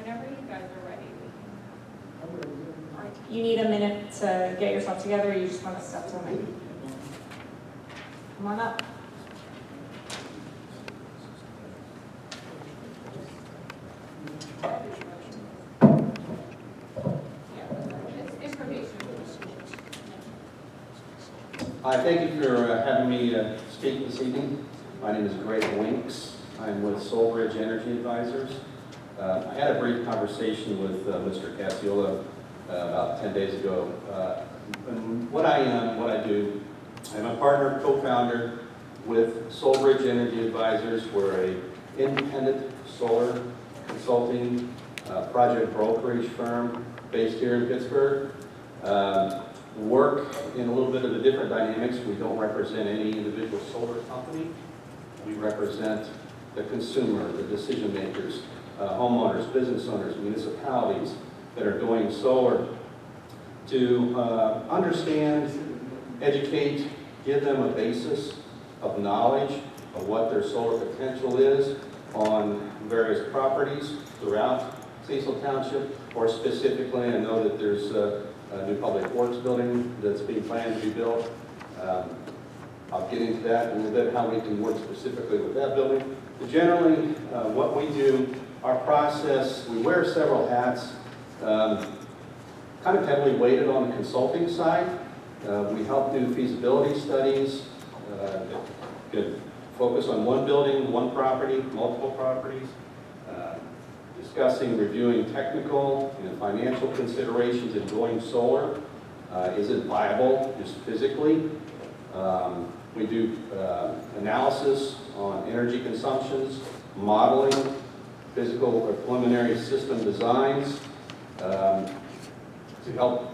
Whenever you guys are ready. All right. You need a minute to get yourself together, or you just want to step to the mic? Come on up. Hi, thank you for having me speak this evening. My name is Greg Winks. I'm with Solbridge Advisors. I had a brief conversation with Mr. Cecil about 10 days ago. And what I am, what I do, I'm a partner, co-founder with Solbridge Advisors. We're an independent solar consulting project brokerage firm based here in Pittsburgh. Work in a little bit of the different dynamics. We don't represent any individual solar company. We represent the consumer, the decision makers, homeowners, business owners, municipalities that are doing solar to understand, educate, give them a basis of knowledge of what their solar potential is on various properties throughout Cecil Township, or specifically, I know that there's a new public works building that's being planned to be built. I'll get into that in a little bit, how we can work specifically with that building. But generally, what we do, our process, we wear several hats, kind of heavily weighted on the consulting side. We help do feasibility studies, that focus on one building, one property, multiple properties, discussing, reviewing technical and financial considerations in doing solar. Is it viable just physically? We do analysis on energy consumptions, modeling, physical or preliminary system designs to help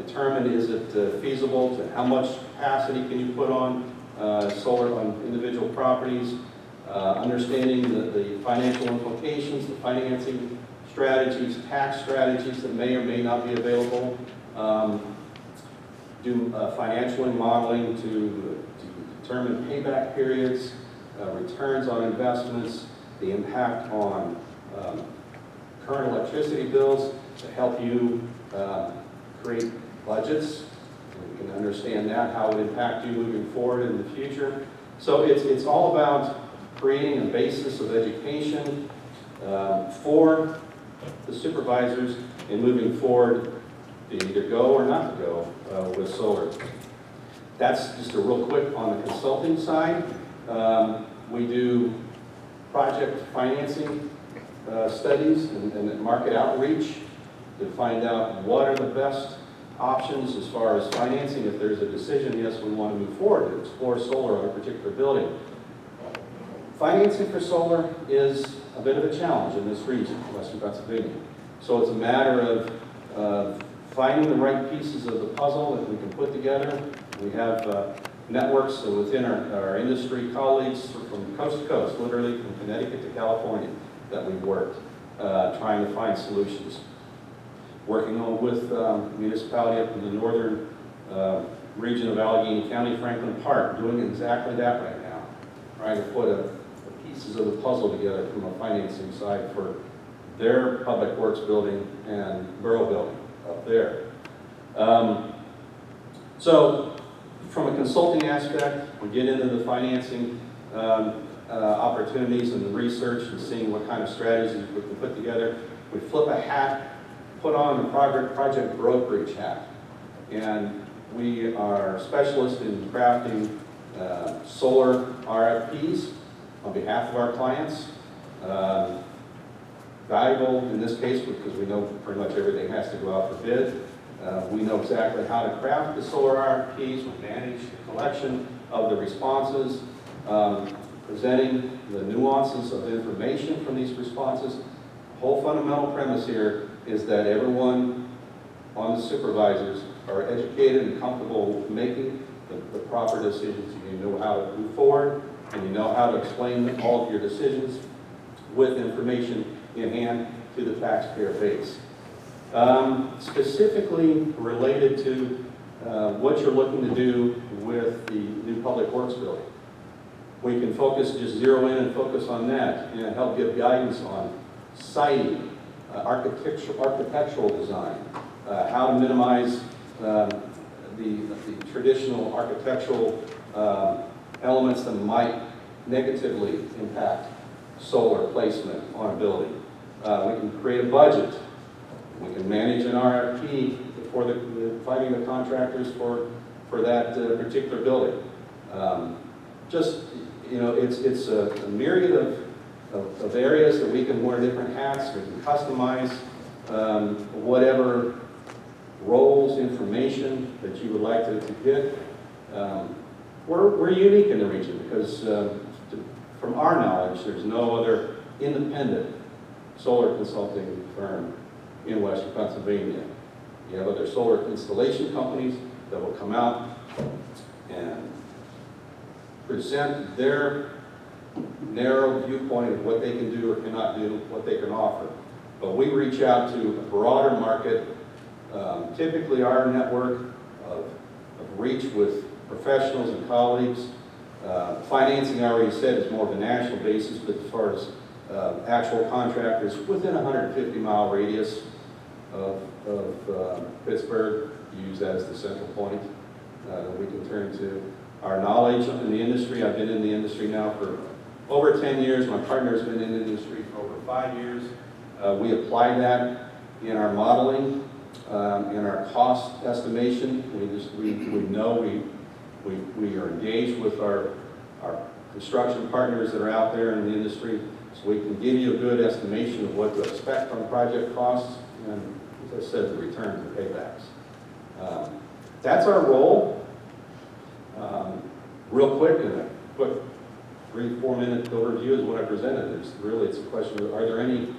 determine, is it feasible, to how much capacity can you put on solar on individual properties, understanding the financial implications, the financing strategies, tax strategies that may or may not be available, do financial modeling to determine payback periods, returns on investments, the impact on current electricity bills to help you create budgets. You can understand that, how it would impact you moving forward in the future. So it's all about creating a basis of education for the supervisors in moving forward to either go or not to go with solar. That's just a real quick on the consulting side. We do project financing studies and market outreach to find out what are the best options as far as financing. If there's a decision, yes, we want to move forward to explore solar on a particular building. Financing for solar is a bit of a challenge in this region, Western Pennsylvania. So it's a matter of finding the right pieces of the puzzle that we can put together. We have networks within our industry colleagues from coast to coast, literally from Connecticut to California, that we've worked trying to find solutions. Working with municipality up in the northern region of Allegheny County, Franklin Park, doing exactly that right now. Trying to put the pieces of the puzzle together from a financing side for their public works building and borough building up there. So from a consulting aspect, we get into the financing opportunities and the research and seeing what kind of strategies we can put together. We flip a hat, put on a project brokerage hat, and we are specialists in crafting solar RFPs on behalf of our clients. Valuable in this case because we know pretty much everything has to go out for bid. We know exactly how to craft the solar RFPs. We manage the collection of the responses, presenting the nuances of information from these responses. The whole fundamental premise here is that everyone on the supervisors are educated and comfortable making the proper decisions. You know how to move forward, and you know how to explain all of your decisions with information in hand to the taxpayer base. Specifically related to what you're looking to do with the new public works building. We can focus, just zero in and focus on that and help give guidance on siting, architectural design, how to minimize the traditional architectural elements that might negatively impact solar placement on a building. We can create a budget. We can manage an RFP for finding the contractors for that particular building. Just, you know, it's a myriad of areas that we can wear different hats. We can customize whatever roles, information that you would like to get. We're unique in the region because from our knowledge, there's no other independent solar consulting firm in Western Pennsylvania. You have other solar installation companies that will come out and present their narrow viewpoint of what they can do or cannot do, what they can offer. But we reach out to a broader market. Typically our network of reach with professionals and colleagues. Financing, I already said, is more of a national basis, but as far as actual contractors within a 150-mile radius of Pittsburgh, use that as the central point that we can turn to. Our knowledge in the industry, I've been in the industry now for over 10 years. My partner's been in the industry for over 5 years. We apply that in our modeling, in our cost estimation. We know we are engaged with our construction partners that are out there in the industry, so we can give you a good estimation of what to expect from project costs and, as I said, the returns and paybacks. That's our role. Real quick, in a quick 3-4 minute overview is what I presented. It's a question of, are there any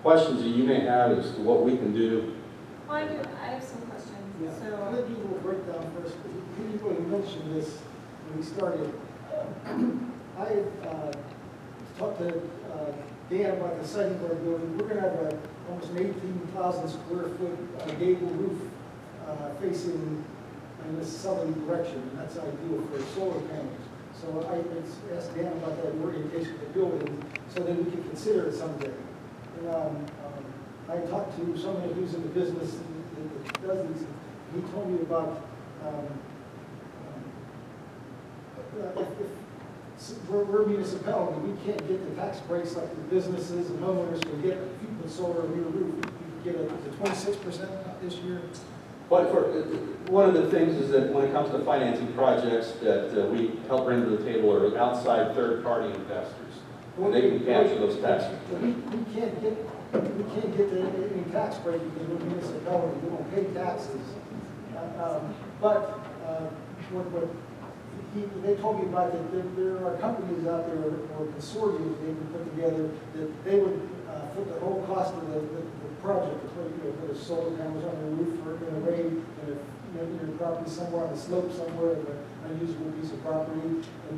questions that you may have as to what we can do? Well, I have some questions. Yeah. So, I'll let you do a breakdown first. You mentioned this when we started. I had talked to Dan about the siting of our building. We're going to have almost an 18,000 square foot gable roof facing in this southerly direction, and that's ideal for solar panels. So I asked Dan about that orientation of the building so that we could consider it someday. And I talked to someone who's in the business that does these. He told me about if we're a municipality, we can't get the tax breaks like the businesses and homeowners can get if you put solar on your roof. You get a 26% this year. But one of the things is that when it comes to financing projects that we help bring to the table are outside third-party investors. And they can capture those taxes. We can't get any tax break because we're a municipality. We don't pay taxes. They told me about that there are companies out there or consortiums they can put together that they would put the whole cost of the project, put a solar panels on the roof or in a rain, in your property somewhere on the slope somewhere of an unusable piece of property, and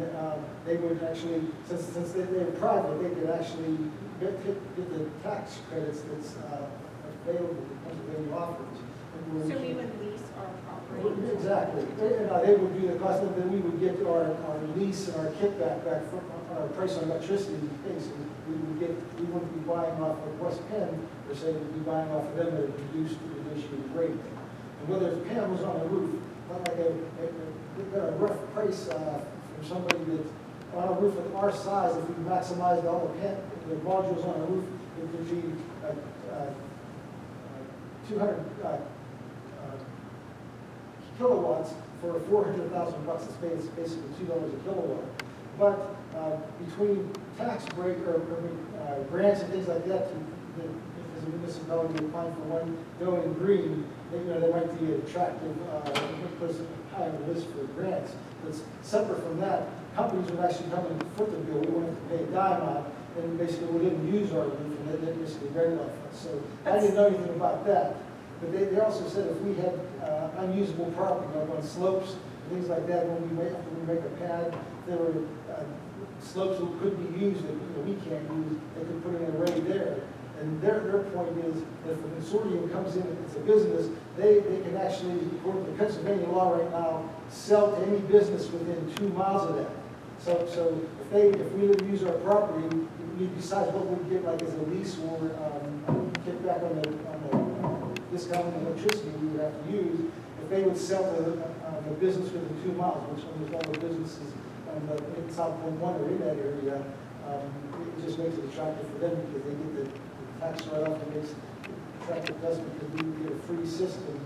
they would actually, since they're private, they could actually get the tax credits that's available that Pennsylvania offers. so we would lease our property? Exactly. They would do the cost, and then we would get our lease and our kickback back from our price on electricity we pay. So we wouldn't be buying off of West Penn, per se, we'd be buying off of them at a reduced rate. And whether it's panels on the roof, not like we've got a rough price from somebody that on a roof of our size, if we maximized all the modules on a roof, it would be 200 kilowatts for $400,000. It's basically $2 a kilowatt. But between tax break or grants and things like that, as a municipality applying for one going green, they might be attractive because high on the list for grants. But separate from that, companies would actually come and foot the bill. We wouldn't have to pay a dime out, and basically we didn't use our roof, and they basically rented off us. So I didn't know anything about that. But they also said if we had unusable property, like on slopes, things like that, when we make a pad, there were slopes that could be used that we can't use, they could put an array there. And their point is that if a consortium comes in, if it's a business, they can actually, according to Pennsylvania law right now, sell to any business within 2 miles of that. So if we use our property, besides what we get like as a lease or back on the discount on electricity we would have to use, if they would sell to the business within 2 miles, which almost all the businesses in South Point One or in that area, it just makes it attractive for them because they get the tax write-off that makes it attractive to us because we would get a free system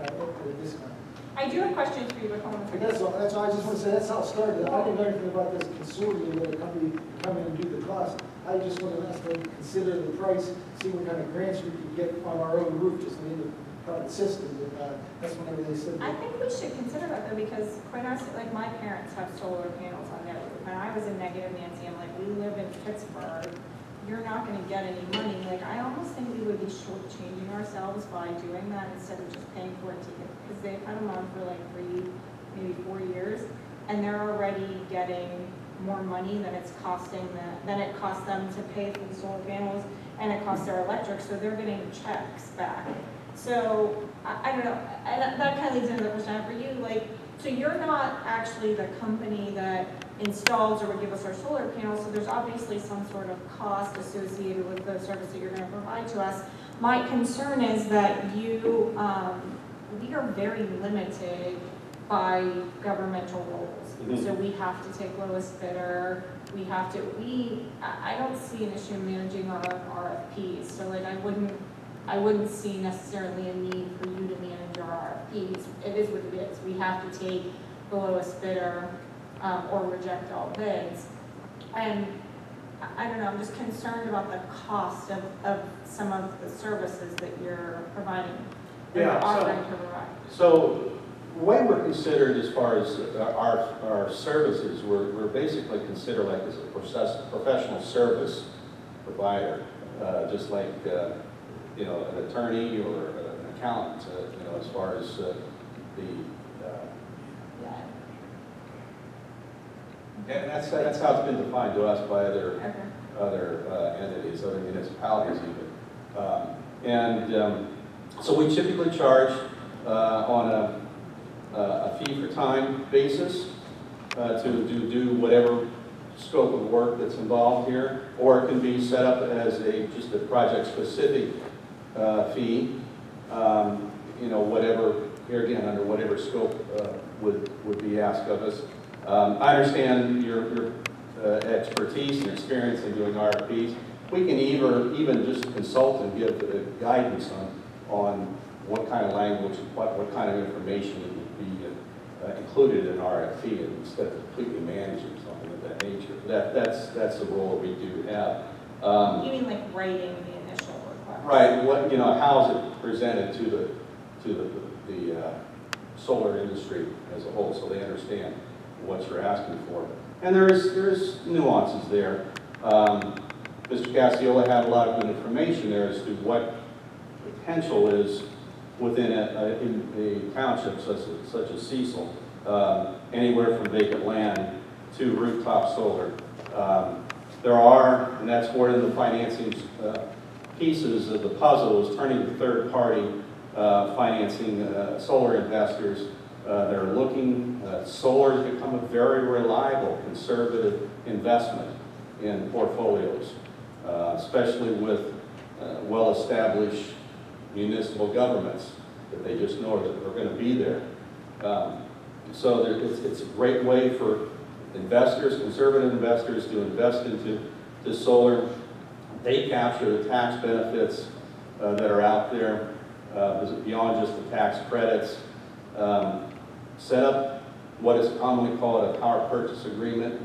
at a discount. I do have questions for you, but hold on a But second. that's all, I just want to say, that's how it started. I didn't know anything about this consortium that a company come in and do the cost. I just wanted us to consider the price, see what kind of grants we could get on our own roof, just in the private system. But that's whenever they said. I think we should consider that though, because quite honestly, like my parents have solar panels on their roof, and I was a negative Nancy. I'm like, we live in Pittsburgh, you're not gonna get any money. Like, I almost think we would be shortchanging ourselves by doing that instead of just paying for it to get, because they've had them on for like 3, maybe 4 years, and they're already getting more money than it costs them to pay for the solar panels, and it costs their electric, so they're getting checks back. So, I don't know, and that kind of leads into the question I have for you, like, so you're not actually the company that installs or would give us our solar panels, so there's obviously some sort of cost associated with the service that you're gonna provide to us. My concern is that we are very limited by governmental rules. Mhm. So we have to take lowest bidder, I don't see an issue managing our RFPs, so like I wouldn't see necessarily a need for you to manage our RFPs. It is what it is. We have to take the lowest bidder or reject all bids. And I don't know, I'm just concerned about the cost of some of the services that you're providing. That you're offering to provide. So the way we're considered as far as our services, we're basically considered like as a professional service provider, just like an attorney or an accountant, as far as and that's how it's been defined to us by other entities, other municipalities even. So we typically charge on a fee-for-time basis to do whatever scope of work that's involved here, or it can be set up as just a project-specific fee, whatever, here again, under whatever scope would be asked of us. I understand your expertise and experience in doing RFPs. We can even just consult and give guidance on what kind of language, what kind of information would be included in RFP instead of completely managing something of that nature. That's the role we do have. You mean like writing the initial request? Right. How is it presented to the solar industry as a whole, so they understand what you're asking for. And there's nuances there. Mr. Cassiola had a lot of good information there as to what potential is within a township such as Cecil, anywhere from vacant land to rooftop solar. There are, and that's where the financing pieces of the puzzle is turning to third-party financing solar investors. They're looking, solar has become a very reliable, conservative investment in portfolios, especially with well-established municipal governments that they just know that they're going to be there. So it's a great way for investors, conservative investors, to invest into solar. They capture the tax benefits that are out there beyond just the tax credits. Set up what is commonly called a power purchase agreement,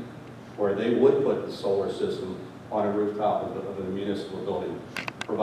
where they would put the solar system on a rooftop of a municipal building